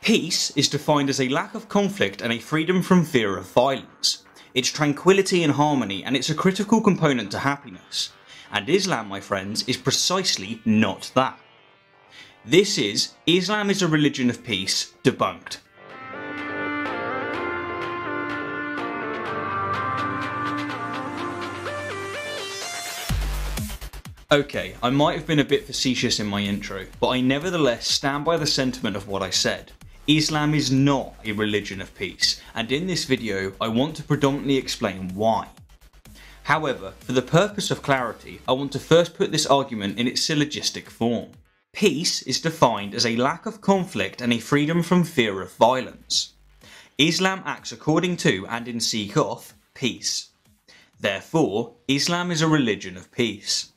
Peace is defined as a lack of conflict and a freedom from fear of violence. It's tranquility and harmony, and it's a critical component to happiness. And Islam, my friends, is precisely not that. This is Islam is a Religion of Peace, Debunked. Okay, I might have been a bit facetious in my intro, but I nevertheless stand by the sentiment of what I said. Islam is not a religion of peace, and in this video I want to predominantly explain why. However, for the purpose of clarity, I want to first put this argument in its syllogistic form. Peace is defined as a lack of conflict and a freedom from fear of violence. Islam acts according to and in seek of peace. Therefore, Islam is a religion of peace.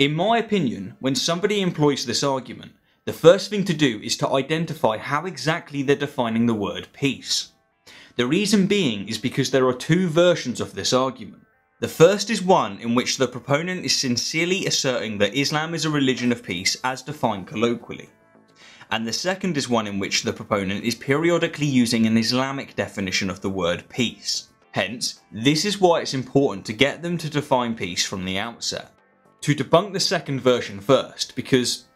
In my opinion, when somebody employs this argument, the first thing to do is to identify how exactly they're defining the word peace. The reason being is because there are two versions of this argument. The first is one in which the proponent is sincerely asserting that Islam is a religion of peace as defined colloquially. And the second is one in which the proponent is periodically using an Islamic definition of the word peace. Hence, this is why it's important to get them to define peace from the outset. To debunk the second version first, because,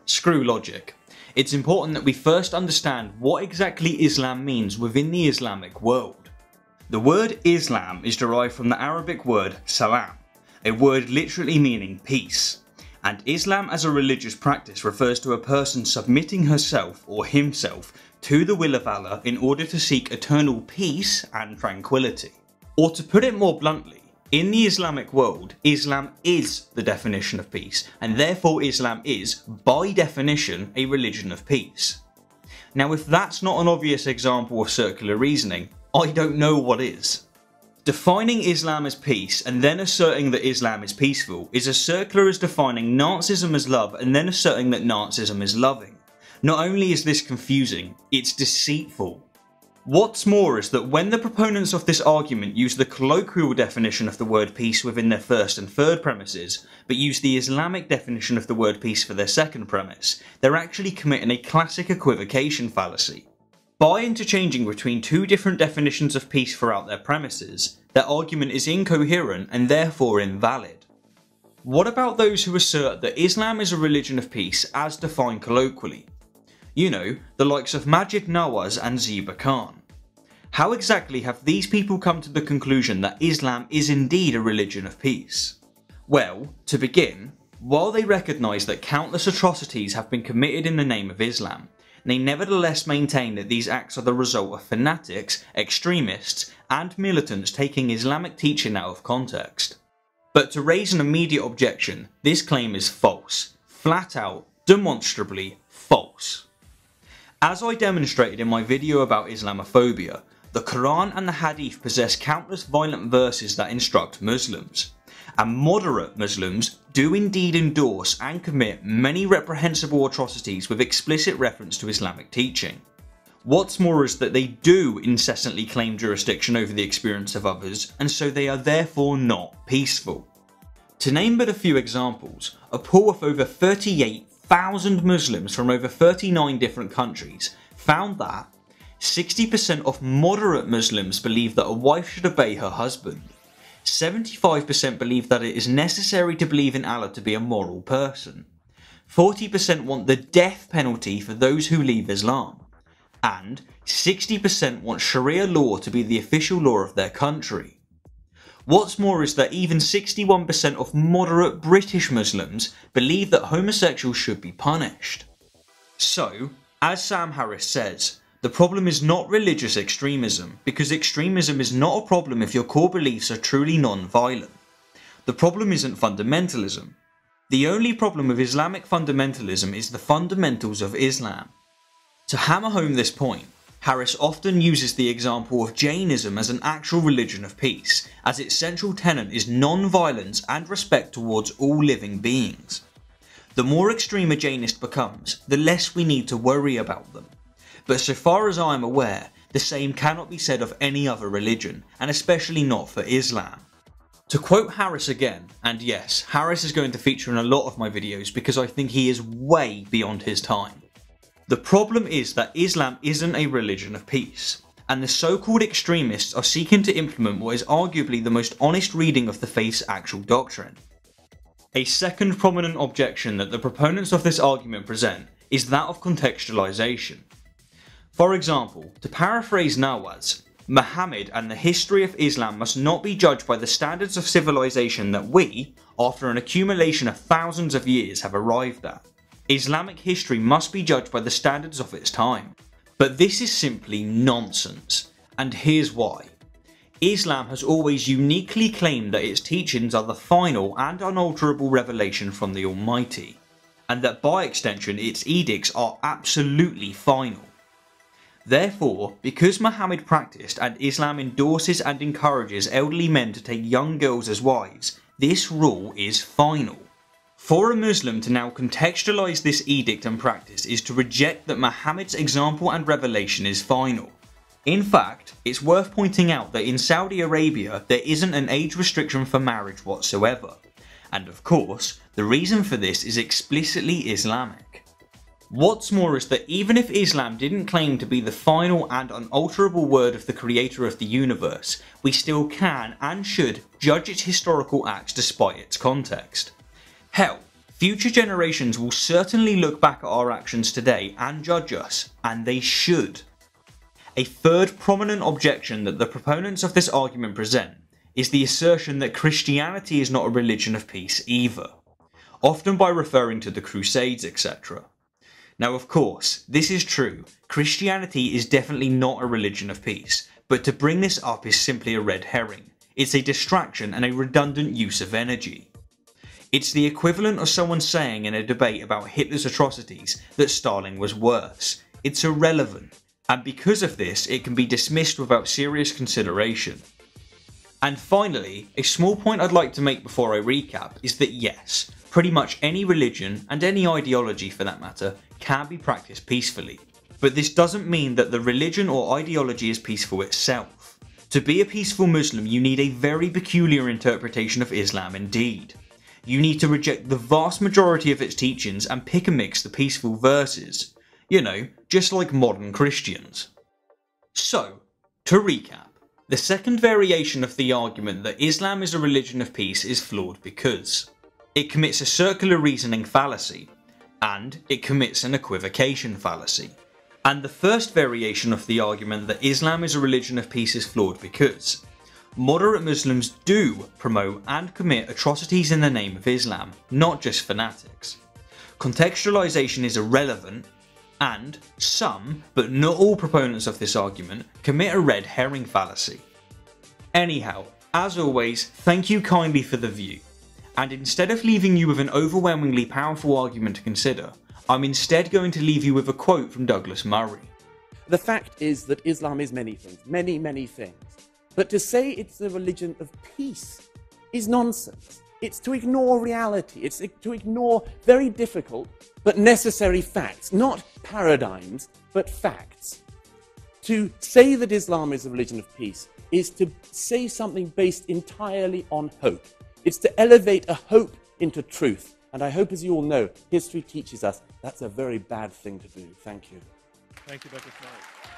screw logic, it's important that we first understand what exactly Islam means within the Islamic world. The word Islam is derived from the Arabic word salam, a word literally meaning peace, and Islam as a religious practice refers to a person submitting herself or himself to the will of Allah in order to seek eternal peace and tranquility. Or to put it more bluntly, in the Islamic world, Islam is the definition of peace, and therefore Islam is, by definition, a religion of peace. Now, if that's not an obvious example of circular reasoning, I don't know what is. Defining Islam as peace and then asserting that Islam is peaceful is as circular as defining Nazism as love and then asserting that Nazism is loving. Not only is this confusing, it's deceitful. What's more is that when the proponents of this argument use the colloquial definition of the word peace within their first and third premises, but use the Islamic definition of the word peace for their second premise, they're actually committing a classic equivocation fallacy. By interchanging between two different definitions of peace throughout their premises, their argument is incoherent and therefore invalid. What about those who assert that Islam is a religion of peace as defined colloquially? The likes of Majid Nawaz and Ziba Khan. How exactly have these people come to the conclusion that Islam is indeed a religion of peace? Well, to begin, while they recognise that countless atrocities have been committed in the name of Islam, they nevertheless maintain that these acts are the result of fanatics, extremists, and militants taking Islamic teaching out of context. But to raise an immediate objection, this claim is false. Flat out, demonstrably false. As I demonstrated in my video about Islamophobia, the Quran and the Hadith possess countless violent verses that instruct Muslims, and moderate Muslims do indeed endorse and commit many reprehensible atrocities with explicit reference to Islamic teaching. What's more is that they do incessantly claim jurisdiction over the experience of others, and so they are therefore not peaceful. To name but a few examples, a poll of over 38,000 Muslims from over 39 different countries found that 60% of moderate Muslims believe that a wife should obey her husband, 75% believe that it is necessary to believe in Allah to be a moral person, 40% want the death penalty for those who leave Islam, and 60% want Sharia law to be the official law of their country. What's more is that even 61% of moderate British Muslims believe that homosexuals should be punished. So, as Sam Harris says, the problem is not religious extremism, because extremism is not a problem if your core beliefs are truly non-violent. The problem isn't fundamentalism. The only problem with Islamic fundamentalism is the fundamentals of Islam. To hammer home this point, Harris often uses the example of Jainism as an actual religion of peace, as its central tenet is non-violence and respect towards all living beings. The more extreme a Jainist becomes, the less we need to worry about them. But so far as I am aware, the same cannot be said of any other religion, and especially not for Islam. To quote Harris again, and yes, Harris is going to feature in a lot of my videos because I think he is way beyond his time. The problem is that Islam isn't a religion of peace, and the so-called extremists are seeking to implement what is arguably the most honest reading of the faith's actual doctrine. A second prominent objection that the proponents of this argument present is that of contextualization. For example, to paraphrase Nawaz, Muhammad and the history of Islam must not be judged by the standards of civilization that we, after an accumulation of thousands of years, have arrived at. Islamic history must be judged by the standards of its time. But this is simply nonsense, and here's why. Islam has always uniquely claimed that its teachings are the final and unalterable revelation from the Almighty, and that by extension its edicts are absolutely final. Therefore, because Muhammad practiced and Islam endorses and encourages elderly men to take young girls as wives, this rule is final. For a Muslim to now contextualize this edict and practice is to reject that Muhammad's example and revelation is final. In fact, it's worth pointing out that in Saudi Arabia there isn't an age restriction for marriage whatsoever. And of course, the reason for this is explicitly Islamic. What's more is that even if Islam didn't claim to be the final and unalterable word of the creator of the universe, we still can and should judge its historical acts despite its context. Hell, future generations will certainly look back at our actions today and judge us, and they should. A third prominent objection that the proponents of this argument present is the assertion that Christianity is not a religion of peace either, often by referring to the Crusades, etc. Now of course, this is true, Christianity is definitely not a religion of peace, but to bring this up is simply a red herring. It's a distraction and a redundant use of energy. It's the equivalent of someone saying in a debate about Hitler's atrocities that Stalin was worse. It's irrelevant, and because of this it can be dismissed without serious consideration. And finally, a small point I'd like to make before I recap is that yes, pretty much any religion, and any ideology for that matter, can be practiced peacefully. But this doesn't mean that the religion or ideology is peaceful itself. To be a peaceful Muslim you need a very peculiar interpretation of Islam indeed. You need to reject the vast majority of its teachings and pick and mix the peaceful verses. You know, just like modern Christians. So, to recap, the second variation of the argument that Islam is a religion of peace is flawed because it commits a circular reasoning fallacy, and it commits an equivocation fallacy. And the first variation of the argument that Islam is a religion of peace is flawed because moderate Muslims do promote and commit atrocities in the name of Islam, not just fanatics. Contextualization is irrelevant, and some, but not all proponents of this argument, commit a red herring fallacy. Anyhow, as always, thank you kindly for the view, and instead of leaving you with an overwhelmingly powerful argument to consider, I'm instead going to leave you with a quote from Douglas Murray. The fact is that Islam is many things, many things. But to say it's a religion of peace is nonsense. It's to ignore reality. It's to ignore very difficult but necessary facts, not paradigms, but facts. To say that Islam is a religion of peace is to say something based entirely on hope. It's to elevate a hope into truth. And I hope, as you all know, history teaches us that's a very bad thing to do. Thank you. Thank you, Dr. Smart.